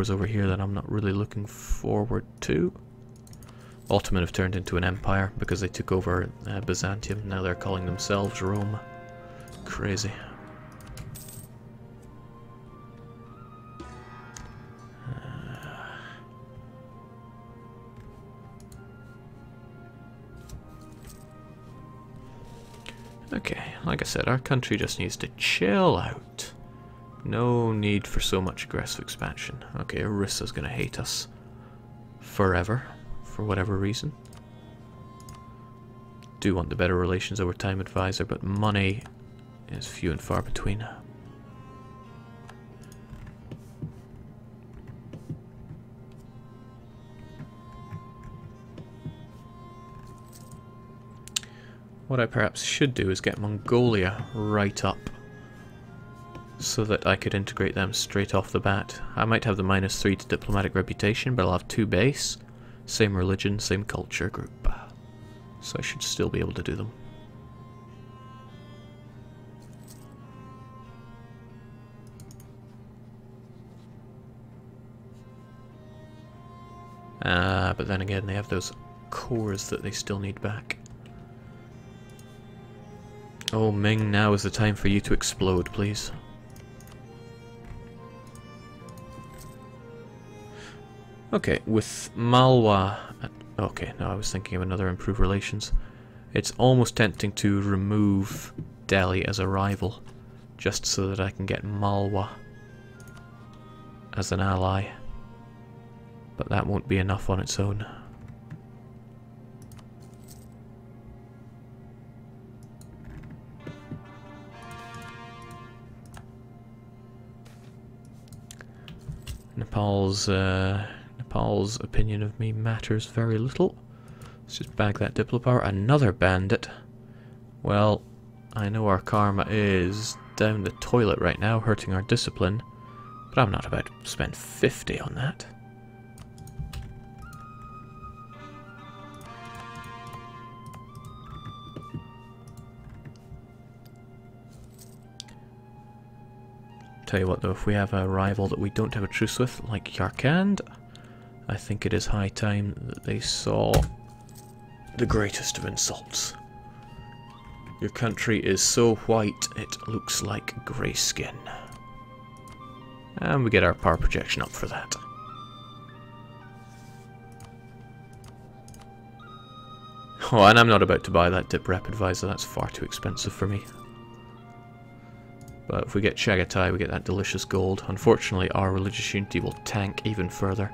wars over here that I'm not really looking forward to. Ottoman have turned into an empire because they took over Byzantium. Now they're calling themselves Rome. Crazy. Okay, like I said, our country just needs to chill out. No need for so much aggressive expansion. Okay, Orissa's gonna hate us forever, for whatever reason. Do want the better relations over time advisor, but money is few and far between. What I perhaps should do is get Mongolia right up, so that I could integrate them straight off the bat. I might have the -3 to diplomatic reputation, but I'll have 2 base, same religion, same culture group. So I should still be able to do them. But then again, they have those cores that they still need back. Oh, Ming, now is the time for you to explode, please. Okay, with Malwa... Okay, no, I was thinking of another improved relations. It's almost tempting to remove Delhi as a rival, just so that I can get Malwa as an ally. But that won't be enough on its own. Nepal's opinion of me matters very little. Let's just bag that diplopower. Another bandit. Well, I know our karma is down the toilet right now, hurting our discipline, but I'm not about to spend 50 on that. Tell you what though, if we have a rival that we don't have a truce with, like Yarkand, I think it is high time that they saw the greatest of insults. Your country is so white it looks like grey skin. And we get our power projection up for that. Oh, and I'm not about to buy that dip rep advisor, that's far too expensive for me. But if we get Chagatai, we get that delicious gold. Unfortunately, our religious unity will tank even further.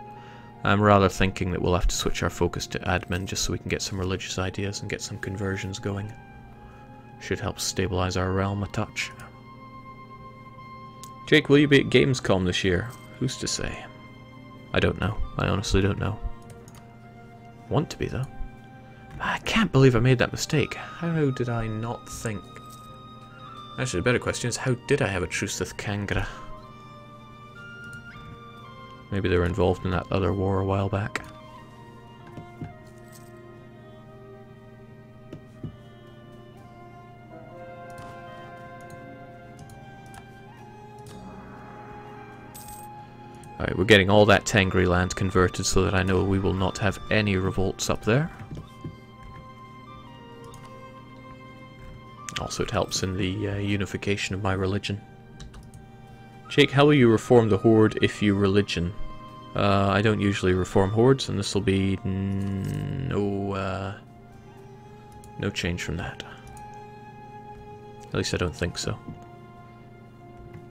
I'm rather thinking that we'll have to switch our focus to admin just so we can get some religious ideas and get some conversions going. Should help stabilize our realm a touch. Jake, will you be at Gamescom this year? Who's to say? I don't know. I honestly don't know. Want to be, though. I can't believe I made that mistake. How did I not think? Actually, the better question is, how did I have a truce with Kangra? Maybe they were involved in that other war a while back. Alright, we're getting all that Tengri land converted so that I know we will not have any revolts up there. Also, it helps in the unification of my religion. Jake, how will you reform the Horde if you religion? I don't usually reform hordes, and this will be no change from that. At least I don't think so.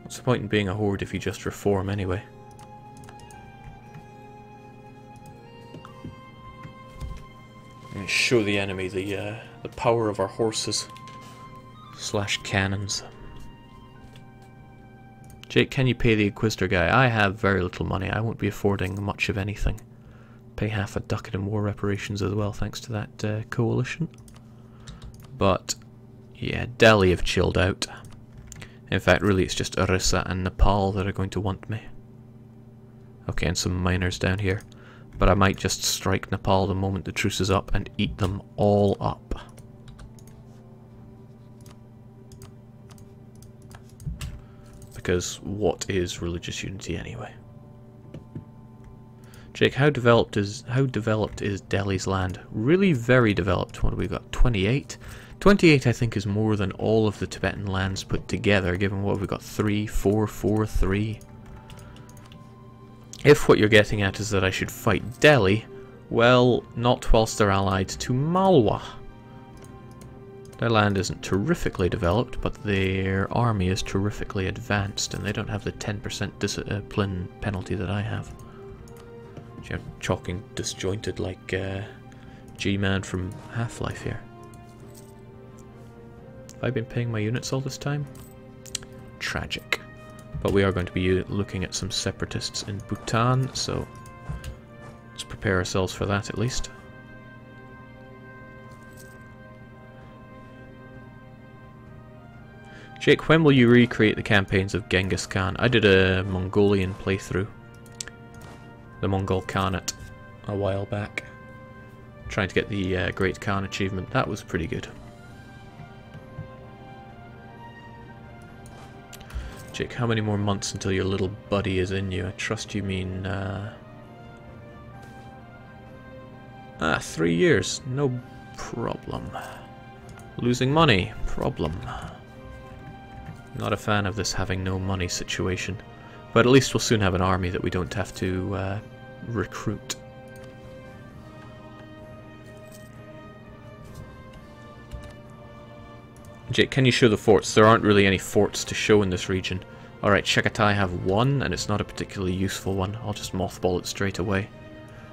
What's the point in being a horde if you just reform anyway? And show the enemy the power of our horses / cannons. Jake, can you pay the Inquisitor guy? I have very little money. I won't be affording much of anything. Pay half a ducat in war reparations as well, thanks to that coalition. But, yeah, Delhi have chilled out. In fact, really it's just Orissa and Nepal that are going to want me. Okay, and some miners down here. But I might just strike Nepal the moment the truce is up and eat them all up. Because what is religious unity anyway? Jake, how developed is Delhi's land? Really very developed. What have we got? 28? 28 I think is more than all of the Tibetan lands put together, given what we've got 3, 4, 4, 3. If what you're getting at is that I should fight Delhi, well, not whilst they're allied to Malwa. Their land isn't terrifically developed, but their army is terrifically advanced, and they don't have the 10% discipline penalty that I have. I'm talking disjointed like G-Man from Half-Life here. Have I been paying my units all this time? Tragic. But we are going to be looking at some separatists in Bhutan, so let's prepare ourselves for that at least. Jake, when will you recreate the campaigns of Genghis Khan? I did a Mongolian playthrough. The Mongol Khanate a while back. Trying to get the Great Khan achievement. That was pretty good. Jake, how many more months until your little buddy is in you? I trust you mean... 3 years. No problem. Losing money. Problem. Not a fan of this having no money situation. But at least we'll soon have an army that we don't have to recruit. Jake, can you show the forts? There aren't really any forts to show in this region. Alright, Chagatai have one, and it's not a particularly useful one. I'll just mothball it straight away.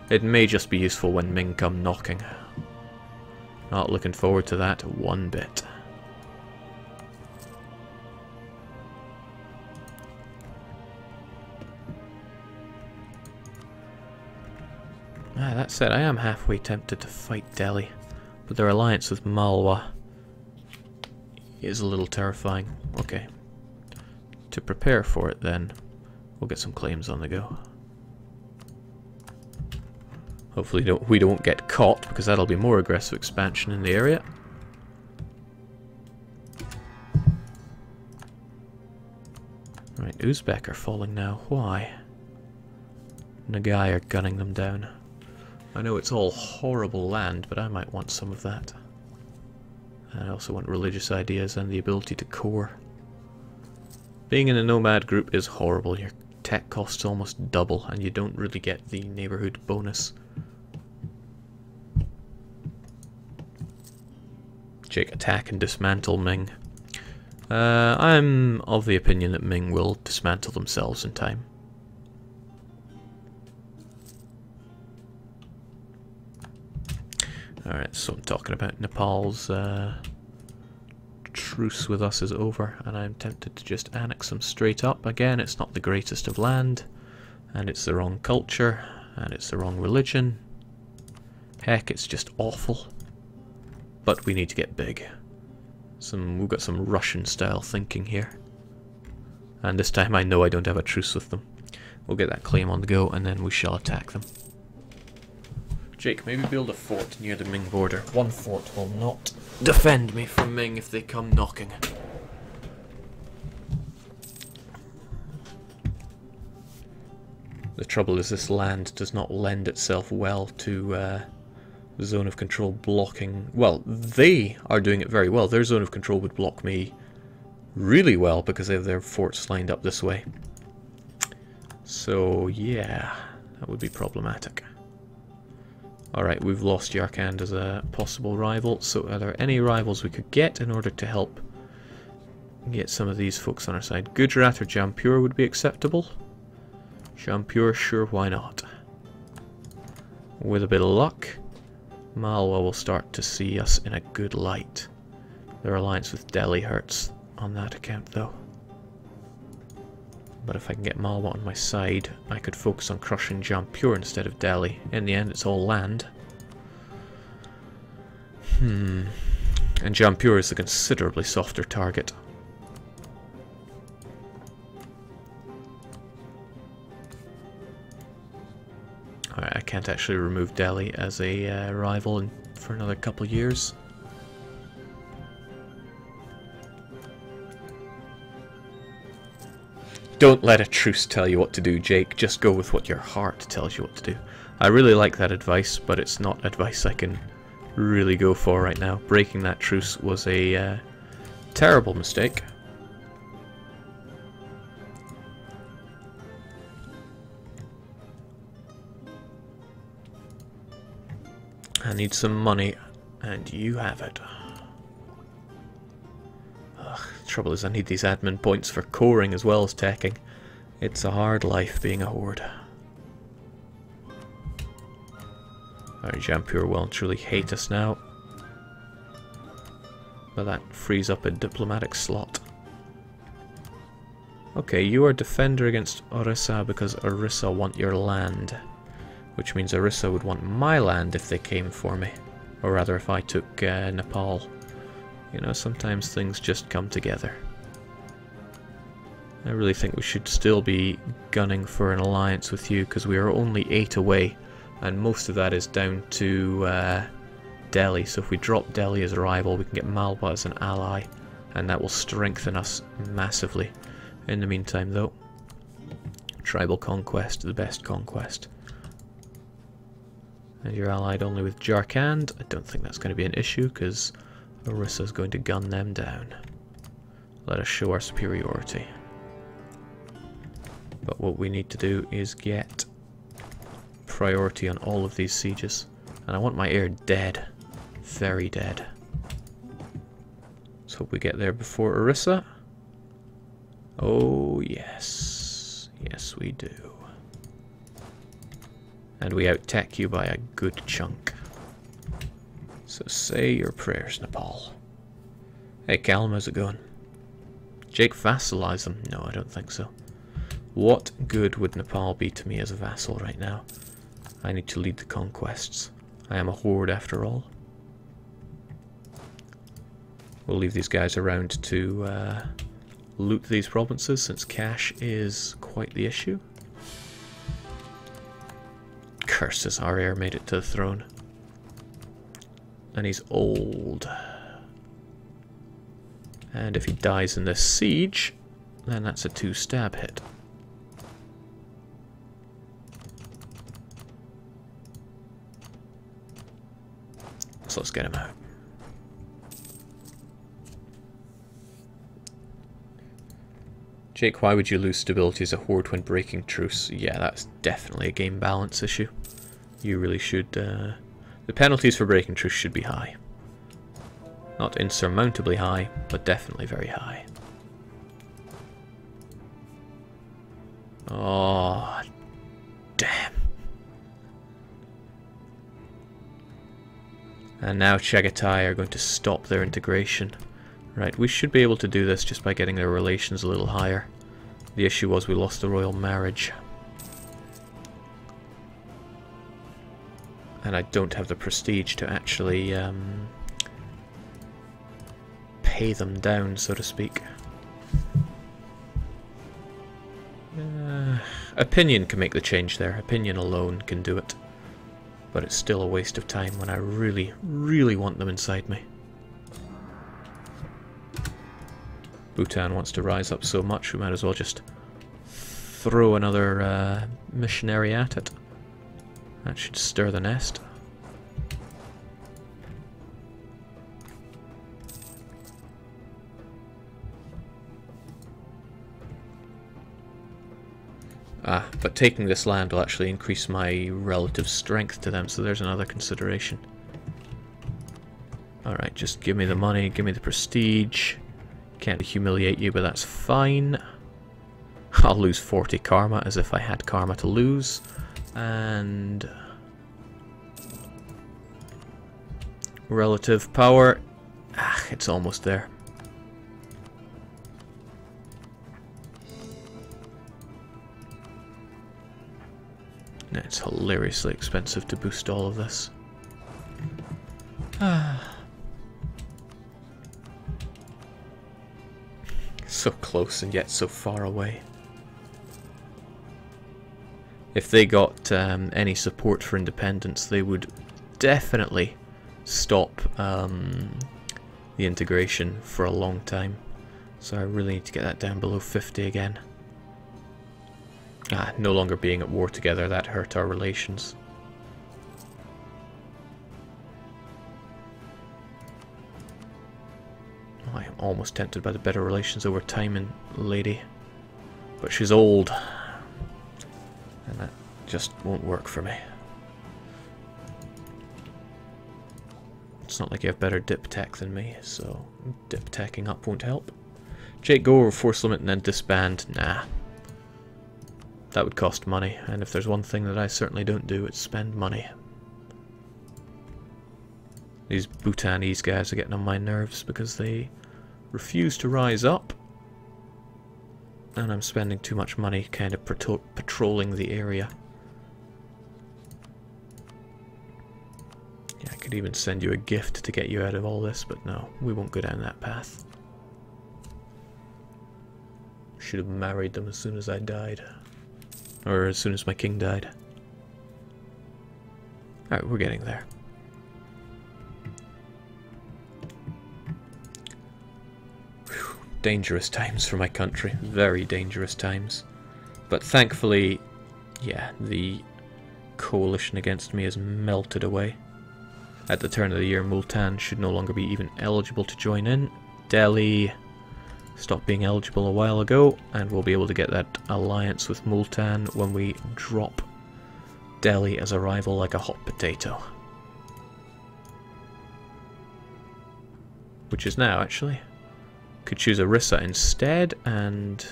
It may just be useful when Ming come knocking. Not looking forward to that one bit. That said, I am halfway tempted to fight Delhi, but their alliance with Malwa is a little terrifying. Okay. To prepare for it then, we'll get some claims on the go. Hopefully we don't get caught, because that'll be more aggressive expansion in the area. Right, Uzbek are falling now. Why? Nagai are gunning them down. I know it's all horrible land, but I might want some of that. I also want religious ideas and the ability to core. Being in a nomad group is horrible. Your tech costs almost double, and you don't really get the neighborhood bonus. Jake, attack and dismantle Ming. I'm of the opinion that Ming will dismantle themselves in time. Alright, so I'm talking about Nepal's truce with us is over, and I'm tempted to just annex them straight up. Again, it's not the greatest of land, and it's the wrong culture, and it's the wrong religion. Heck, it's just awful. But we need to get big. We've got some Russian-style thinking here. And this time I know I don't have a truce with them. We'll get that claim on the go, and then we shall attack them. Jake, maybe build a fort near the Ming border. One fort will not defend me from Ming if they come knocking. The trouble is this land does not lend itself well to the zone of control blocking. Well, they are doing it very well. Their zone of control would block me really well because they have their forts lined up this way. So yeah, that would be problematic. Alright, we've lost Yarkand as a possible rival, so are there any rivals we could get in order to help get some of these folks on our side? Gujarat or Jampur would be acceptable. Jampur, sure, why not? With a bit of luck, Malwa will start to see us in a good light. Their alliance with Delhi hurts on that account, though. But if I can get Malwa on my side, I could focus on crushing Jampur instead of Delhi. In the end, it's all land. And Jampur is a considerably softer target. Alright, I can't actually remove Delhi as a rival for another couple of years. Don't let a truce tell you what to do, Jake. Just go with what your heart tells you what to do. I really like that advice, but it's not advice I can really go for right now. Breaking that truce was a terrible mistake. I need some money, and you have it. Ugh, the trouble is I need these admin points for coring as well as teching. It's a hard life being a horde. Our Jampur will truly hate us now. But that frees up a diplomatic slot. Okay, you are defender against Orissa because Orissa want your land. Which means Orissa would want my land if they came for me. Or rather, if I took Nepal. You know, sometimes things just come together. I really think we should still be gunning for an alliance with you, because we are only 8 away. And most of that is down to Delhi. So if we drop Delhi as a rival, we can get Malwa as an ally. And that will strengthen us massively. In the meantime, though, tribal conquest, the best conquest. And you're allied only with Jharkhand. I don't think that's going to be an issue, because Orissa's going to gun them down. Let us show our superiority. But what we need to do is get priority on all of these sieges. And I want my heir dead. Very dead. Let's hope we get there before Orissa. Oh, yes. Yes, we do. And we out-tech you by a good chunk. So say your prayers, Nepal. Hey, Calm, how's it going? Jake, vassalize them? No, I don't think so. What good would Nepal be to me as a vassal right now? I need to lead the conquests. I am a horde after all. We'll leave these guys around to loot these provinces, since cash is quite the issue. Curses, our heir made it to the throne. And he's old. And if he dies in this siege, then that's a 2-stab hit. So let's get him out. Jake, why would you lose stability as a horde when breaking truce? Yeah, that's definitely a game balance issue. You really should... the penalties for breaking truce should be high. Not insurmountably high, but definitely very high. Oh, damn. And now Chagatai are going to stop their integration. Right, we should be able to do this just by getting their relations a little higher. The issue was we lost the royal marriage. And I don't have the prestige to actually pay them down, so to speak. Opinion can make the change there. Opinion alone can do it. But it's still a waste of time when I really, really want them inside me. Bhutan wants to rise up so much, we might as well just throw another missionary at it. That should stir the nest. Ah, but taking this land will actually increase my relative strength to them, so there's another consideration. Alright, just give me the money, give me the prestige. Can't humiliate you, but that's fine. I'll lose 40 karma as if I had karma to lose. And... relative power. Ah, it's almost there. It's hilariously expensive to boost all of this. So close and yet so far away. If they got any support for independence, they would definitely stop the integration for a long time. So I really need to get that down below 50 again. No longer being at war together, that hurt our relations. Oh, I am almost tempted by the better relations over time and lady. But she's old. And that just won't work for me. It's not like you have better dip tech than me, so dip teching up won't help. Jake, go over force limit and then disband. Nah. That would cost money, and if there's one thing that I certainly don't do, it's spend money. These Bhutanese guys are getting on my nerves because they refuse to rise up. And I'm spending too much money kind of patrolling the area. Yeah, I could even send you a gift to get you out of all this, but no, we won't go down that path. Should have married them as soon as I died. Or as soon as my king died. Alright, we're getting there. Whew, dangerous times for my country. Very dangerous times. But thankfully, yeah, the coalition against me has melted away. At the turn of the year, Multan should no longer be even eligible to join in. Delhi stopped being eligible a while ago, and we'll be able to get that alliance with Multan when we drop Delhi as a rival like a hot potato. Which is now, actually. Could choose Orissa instead, and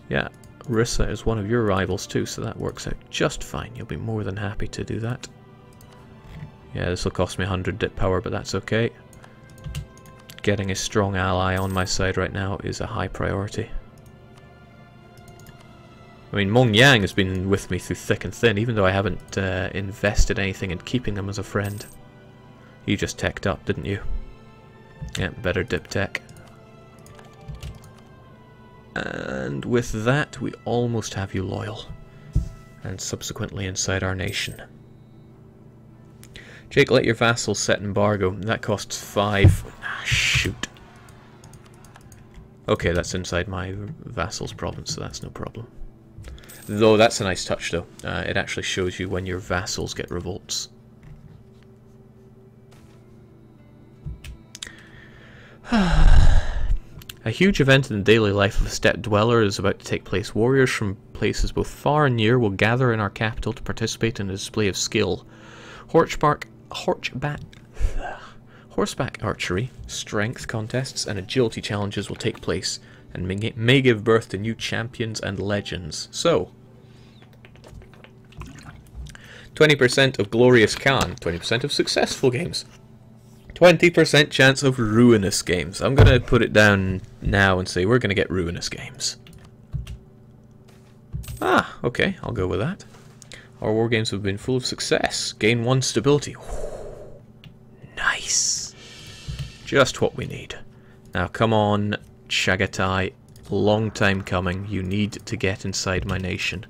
yeah, Orissa is one of your rivals too, so that works out just fine. You'll be more than happy to do that. Yeah, this will cost me 100 dip power, but that's okay. Getting a strong ally on my side right now is a high priority. I mean, Meng Yang has been with me through thick and thin, even though I haven't invested anything in keeping him as a friend. You just teched up, didn't you? Yeah, better dip tech. And with that, we almost have you loyal. And subsequently inside our nation. Jake, let your vassals set embargo. That costs 5. Ah, shoot. Okay, that's inside my vassal's province, so that's no problem. Though that's a nice touch, though. It actually shows you when your vassals get revolts. A huge event in the daily life of a steppe dweller is about to take place. Warriors from places both far and near will gather in our capital to participate in a display of skill. Horseback archery, strength contests, and agility challenges will take place, and may give birth to new champions and legends. So, 20% of Glorious Khan, 20% of successful games, 20% chance of ruinous games. I'm going to put it down now and say we're going to get ruinous games. Ah, okay, I'll go with that. Our war games have been full of success. Gain 1 stability. Nice. Just what we need. Now come on, Chagatai. Long time coming. You need to get inside my nation.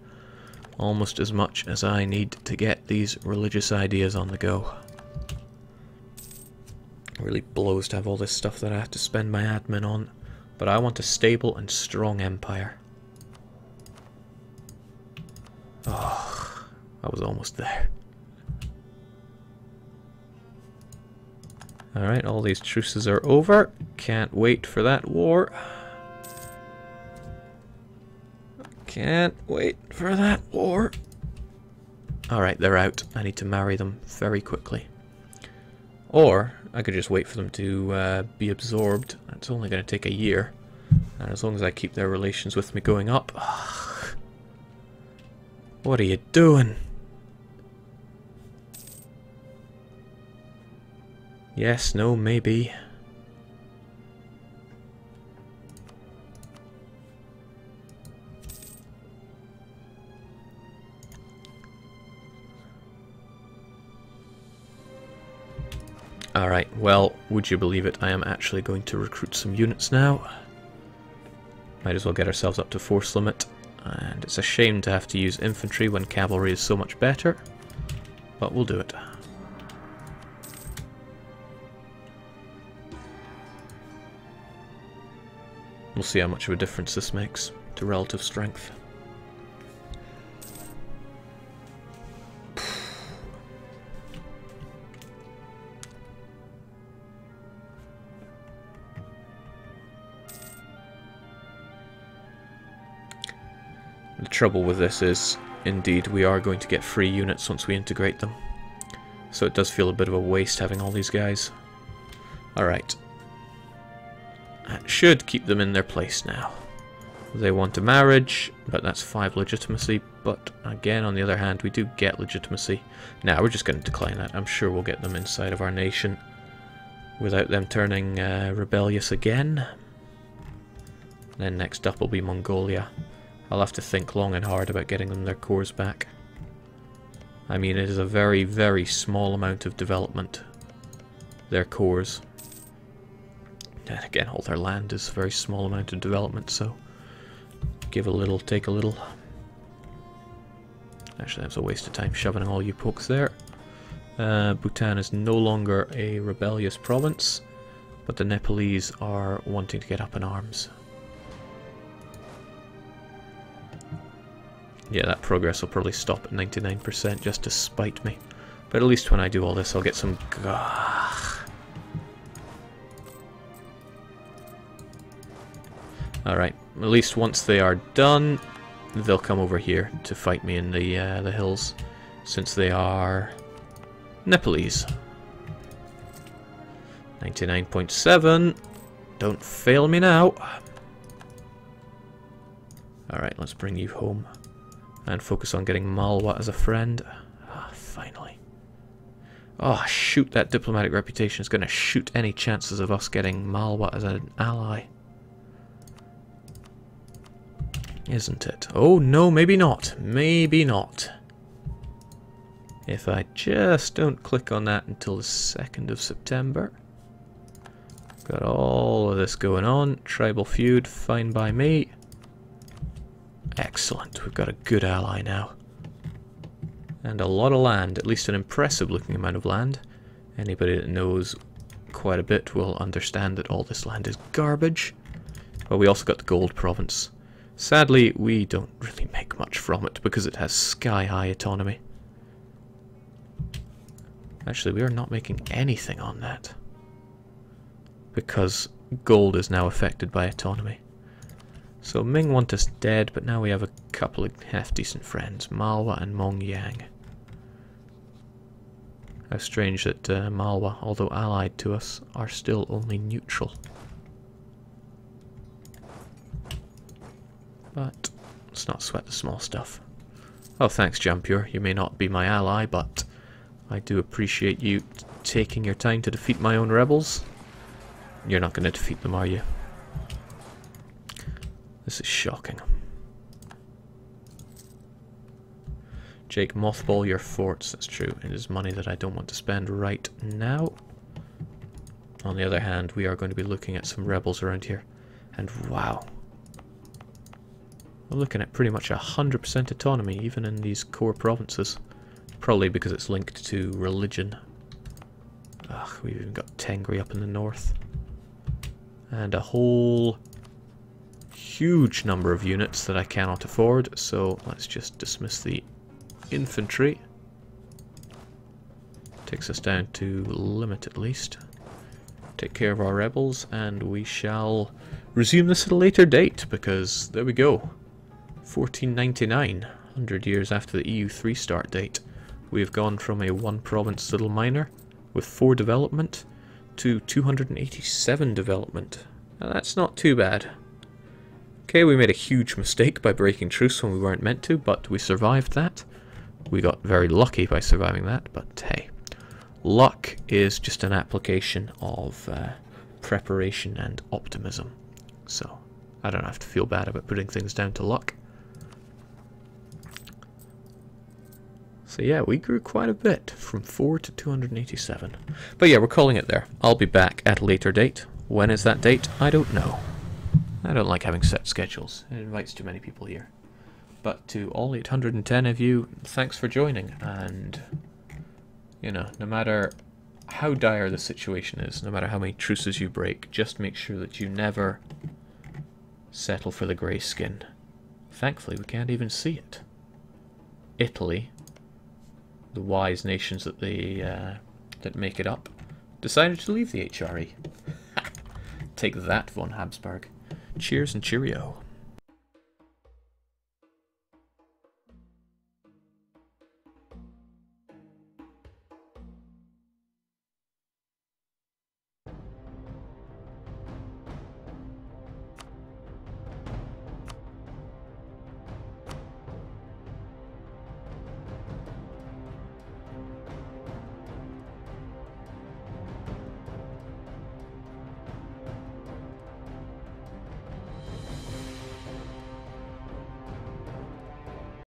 Almost as much as I need to get these religious ideas on the go. It really blows to have all this stuff that I have to spend my admin on. But I want a stable and strong empire. Oh. I was almost there. Alright, all these truces are over. Can't wait for that war. Can't wait for that war. Alright, they're out. I need to marry them very quickly. Or, I could just wait for them to be absorbed. That's only going to take a year. And as long as I keep their relations with me going up... What are you doing? Yes, no, maybe. Alright, well, would you believe it, I am actually going to recruit some units now. Might as well get ourselves up to force limit. And it's a shame to have to use infantry when cavalry is so much better. But we'll do it. We'll see how much of a difference this makes to relative strength. The trouble with this is, indeed, we are going to get free units once we integrate them. So it does feel a bit of a waste having all these guys. Alright. That should keep them in their place now. They want a marriage, but that's 5 legitimacy. But again, on the other hand, we do get legitimacy. Now we're just going to decline that. I'm sure we'll get them inside of our nation without them turning rebellious again. Then next up will be Mongolia. I'll have to think long and hard about getting them their cores back. I mean, it is a very, very small amount of development, their cores. And again, all their land is a very small amount of development, so give a little, take a little. Actually, that was a waste of time shoving all you pokes there. Bhutan is no longer a rebellious province, but the Nepalese are wanting to get up in arms. Yeah, that progress will probably stop at 99% just to spite me. But at least when I do all this, I'll get some... Alright, at least once they are done, they'll come over here to fight me in the hills, since they are Nepalese. 99.7. Don't fail me now. Alright, let's bring you home. And focus on getting Malwa as a friend. Ah, finally. Oh, shoot, that diplomatic reputation is going to shoot any chances of us getting Malwa as an ally. Isn't it? Oh, no, maybe not. Maybe not. If I just don't click on that until the 2nd of September. Got all of this going on. Tribal feud, fine by me. Excellent, we've got a good ally now. And a lot of land, at least an impressive looking amount of land. Anybody that knows quite a bit will understand that all this land is garbage. But we also got the gold province. Sadly, we don't really make much from it because it has sky-high autonomy. Actually, we are not making anything on that. Because gold is now affected by autonomy. So Ming want us dead, but now we have a couple of half-decent friends, Malwa and Mongyang. How strange that Malwa, although allied to us, are still only neutral. But let's not sweat the small stuff. Oh, thanks, Jampur. You may not be my ally, but I do appreciate you taking your time to defeat my own rebels. You're not going to defeat them, are you? This is shocking. Jake, mothball your forts. That's true. It is money that I don't want to spend right now. On the other hand, we are going to be looking at some rebels around here. And wow. We're looking at pretty much 100% autonomy, even in these core provinces. Probably because it's linked to religion. Ugh, we've even got Tengri up in the north. And a whole huge number of units that I cannot afford, so let's just dismiss the infantry. Takes us down to limit at least. Take care of our rebels, and we shall resume this at a later date, because there we go. 1499, 100 years after the EU3 start date. We've gone from a one-province little minor with 4 development to 287 development. Now that's not too bad. Okay, we made a huge mistake by breaking truce when we weren't meant to, but we survived that. We got very lucky by surviving that, but hey. Luck is just an application of preparation and optimism. So, I don't have to feel bad about putting things down to luck. So yeah, we grew quite a bit, from 4 to 287. But yeah, we're calling it there. I'll be back at a later date. When is that date? I don't know. I don't like having set schedules. It invites too many people here. But to all 810 of you, thanks for joining. And, you know, no matter how dire the situation is, no matter how many truces you break, just make sure that you never settle for the grey skin. Thankfully, we can't even see it. Italy, the wise nations that that make it up, decided to leave the HRE. Take that, von Habsburg. Cheers and cheerio.